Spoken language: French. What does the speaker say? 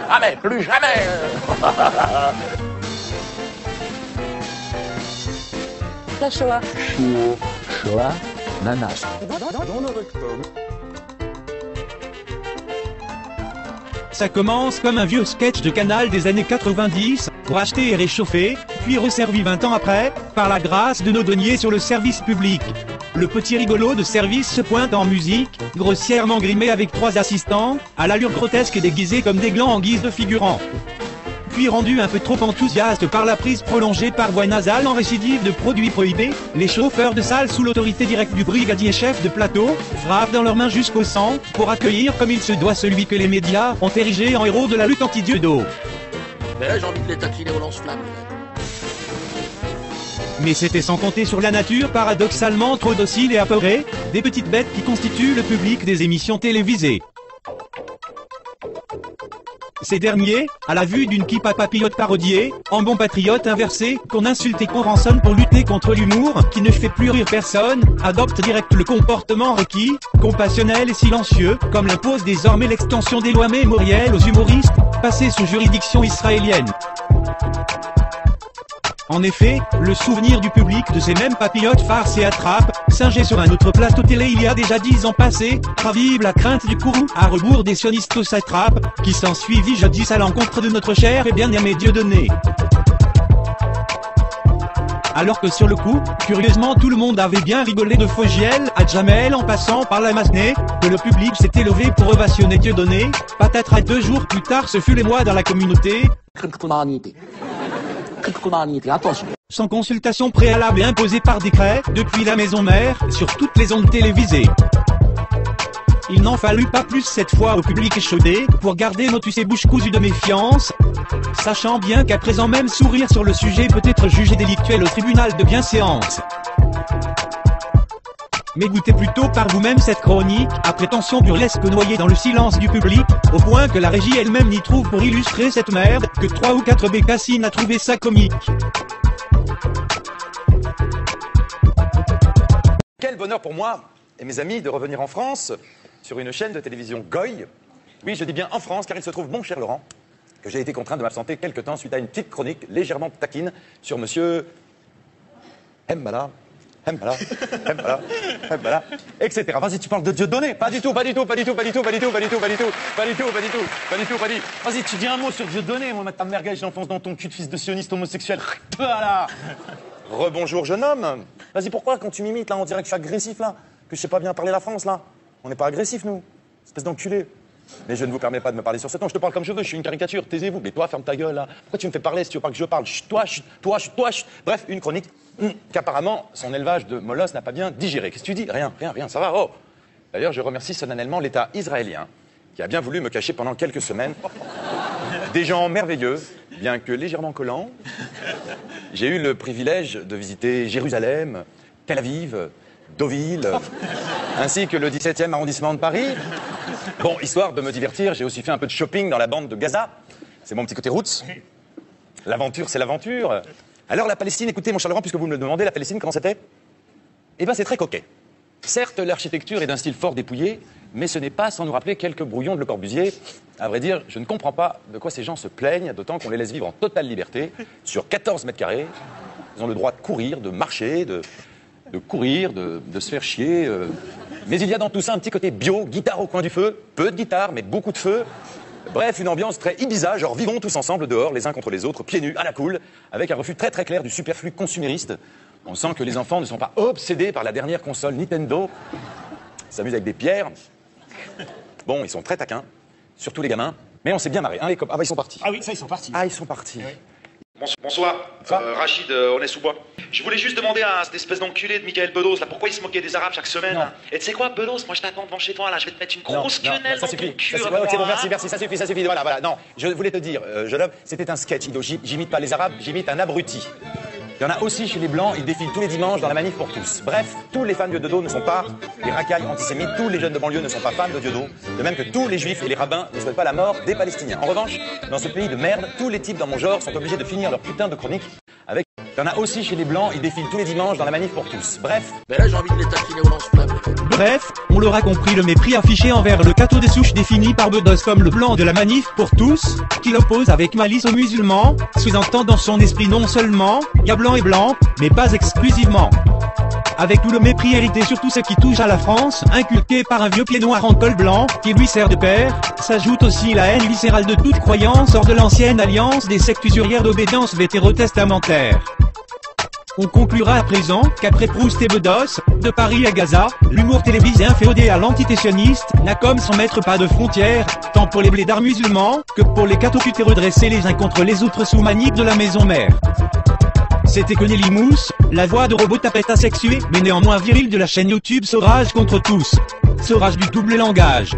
Jamais, plus jamais. La Shoah. Shoah, nanas. Ça commence comme un vieux sketch de Canal des années 90, racheté et réchauffé, puis resservi 20 ans après, par la grâce de nos deniers sur le service public. Le petit rigolo de service se pointe en musique, grossièrement grimé avec 3 assistants, à l'allure grotesque et déguisé comme des glands en guise de figurants. Puis rendu un peu trop enthousiaste par la prise prolongée par voie nasale en récidive de produits prohibés, les chauffeurs de salle sous l'autorité directe du brigadier chef de plateau, frappent dans leurs mains jusqu'au sang, pour accueillir comme il se doit celui que les médias ont érigé en héros de la lutte anti-Dieudo. Mais là, j'ai envie de les taquiner au lance-flamme. Mais c'était sans compter sur la nature paradoxalement trop docile et apeurée, des petites bêtes qui constituent le public des émissions télévisées. Ces derniers, à la vue d'une kippa papillote parodiée, en bon patriote inversé, qu'on insulte et qu'on rançonne pour lutter contre l'humour, qui ne fait plus rire personne, adoptent direct le comportement requis, compassionnel et silencieux, comme l'impose désormais l'extension des lois mémorielles aux humoristes, passés sous juridiction israélienne. En effet, le souvenir du public de ces mêmes papillotes farces et attrapes, singés sur un autre plateau télé il y a déjà 10 ans passés, ravive la crainte du courroux à rebours des sionistes satrapes, qui s'en suivit jadis à l'encontre de notre cher et bien-aimé Dieudonné. Alors que sur le coup, curieusement tout le monde avait bien rigolé de Fogiel à Jamel en passant par la Masnée, que le public s'était levé pour ovationner Dieudonné, patatras 2 jours plus tard ce fut l'émoi dans la communauté. Attention. Sans consultation préalable et imposée par décret, depuis la maison mère, sur toutes les ondes télévisées. Il n'en fallut pas plus cette fois au public échaudé, pour garder motus et bouche cousue de méfiance, sachant bien qu'à présent même sourire sur le sujet peut être jugé délictuel au tribunal de bienséance. Mais goûtez plutôt par vous-même cette chronique, à prétention burlesque noyée dans le silence du public, au point que la régie elle-même n'y trouve pour illustrer cette merde, que 3 ou 4 bécassines a trouvé ça comique. Quel bonheur pour moi et mes amis de revenir en France sur une chaîne de télévision Goy. Oui, je dis bien en France, car il se trouve, mon cher Laurent, que j'ai été contraint de m'absenter quelque temps suite à une petite chronique légèrement taquine sur monsieur Mbala, etc. Vas-y, tu parles de Dieudonné. Pas du tout. Vas-y, tu dis un mot sur Dieudonné. Moi, ta merguez, j'enfonce dans ton cul de fils de sioniste homosexuel. Voilà. Rebonjour, jeune homme. Vas-y, pourquoi, quand tu m'imites, là, on dirait que je suis agressif, là? Que je sais pas bien parler la France, là? On n'est pas agressif, nous. Espèce d'enculé. Mais je ne vous permets pas de me parler sur ce ton. Je te parle comme je veux, je suis une caricature. Taisez-vous. Mais toi, ferme ta gueule, là. Pourquoi tu me fais parler si tu veux pas que je parle? Chut, toi. Bref, une chronique qu'apparemment, son élevage de molosses n'a pas bien digéré. Qu'est-ce que tu dis? Rien, ça va. Oh. D'ailleurs, je remercie solennellement l'État israélien, qui a bien voulu me cacher pendant quelques semaines. Des gens merveilleux, bien que légèrement collants. J'ai eu le privilège de visiter Jérusalem, Tel Aviv, Deauville, ainsi que le 17e arrondissement de Paris. Bon, histoire de me divertir, j'ai aussi fait un peu de shopping dans la bande de Gaza. C'est mon petit côté roots. L'aventure, c'est l'aventure. Alors la Palestine, écoutez mon cher Laurent, puisque vous me le demandez, la Palestine, comment c'était? Eh bien, c'est très coquet. Certes, l'architecture est d'un style fort dépouillé, mais ce n'est pas sans nous rappeler quelques brouillons de Le Corbusier. À vrai dire, je ne comprends pas de quoi ces gens se plaignent, d'autant qu'on les laisse vivre en totale liberté, sur 14 mètres carrés. Ils ont le droit de courir, de marcher, de courir, de se faire chier. Mais il y a dans tout ça un petit côté bio, guitare au coin du feu, peu de guitare, mais beaucoup de feu. Bref, une ambiance très Ibiza, genre vivons tous ensemble dehors, les uns contre les autres, pieds nus, à la cool, avec un refus très très clair du superflu consumériste. On sent que les enfants ne sont pas obsédés par la dernière console Nintendo. Ils s'amusent avec des pierres. Bon, ils sont très taquins, surtout les gamins. Mais on s'est bien marré. Hein, les ah bah ils sont partis. Ah oui, ça ils sont partis. Ah, ils sont partis. Oui. Bonsoir, Rachid, Aulnay-sous-Bois. Je voulais juste demander à cette espèce d'enculé de Michael Bedos, là, pourquoi il se moquait des Arabes chaque semaine là. Et tu sais quoi, Bedos, moi je t'attends devant chez toi, là, je vais te mettre une grosse quenelle dans ton cul. C'est bon, merci, ça suffit, voilà. Non, je voulais te dire, jeune homme, c'était un sketch, j'imite pas les Arabes, j'imite un abruti. Il y en a aussi chez les Blancs, ils défilent tous les dimanches dans la manif pour tous. Bref, tous les fans de Dieudonné ne sont pas des racailles antisémites, tous les jeunes de banlieue ne sont pas fans de Dieudonné, de même que tous les juifs et les rabbins ne souhaitent pas la mort des Palestiniens. En revanche, dans ce pays de merde, tous les types dans mon genre sont obligés de finir leur putain de chronique avec Il y en a aussi chez les Blancs, ils défilent tous les dimanches dans la manif pour tous. Bref. Mais là, j'ai envie de les taquiner au lance-flamme. Bref, on l'aura compris, le mépris affiché envers le catho de souche défini par Bedos comme le blanc de la manif pour tous, qui l'oppose avec malice aux musulmans, sous-entend dans son esprit non seulement, y a blanc et blanc, mais pas exclusivement. Avec tout le mépris hérité sur tout ce qui touche à la France, inculqué par un vieux pied noir en col blanc, qui lui sert de père, s'ajoute aussi la haine viscérale de toute croyance hors de l'ancienne alliance des sectes usurières d'obédience vétérotestamentaire. On conclura à présent qu'après Proust et Bedos, de Paris à Gaza, l'humour télévisé inféodé à l'antitétionniste n'a comme son maître pas de frontières, tant pour les blédards musulmans, que pour les cathos redressés les uns contre les autres sous manique de la maison mère. C'était Cornélie Mousse, la voix de robot tapette asexué, mais néanmoins viril de la chaîne YouTube Saurage contre tous. Saurage du double langage.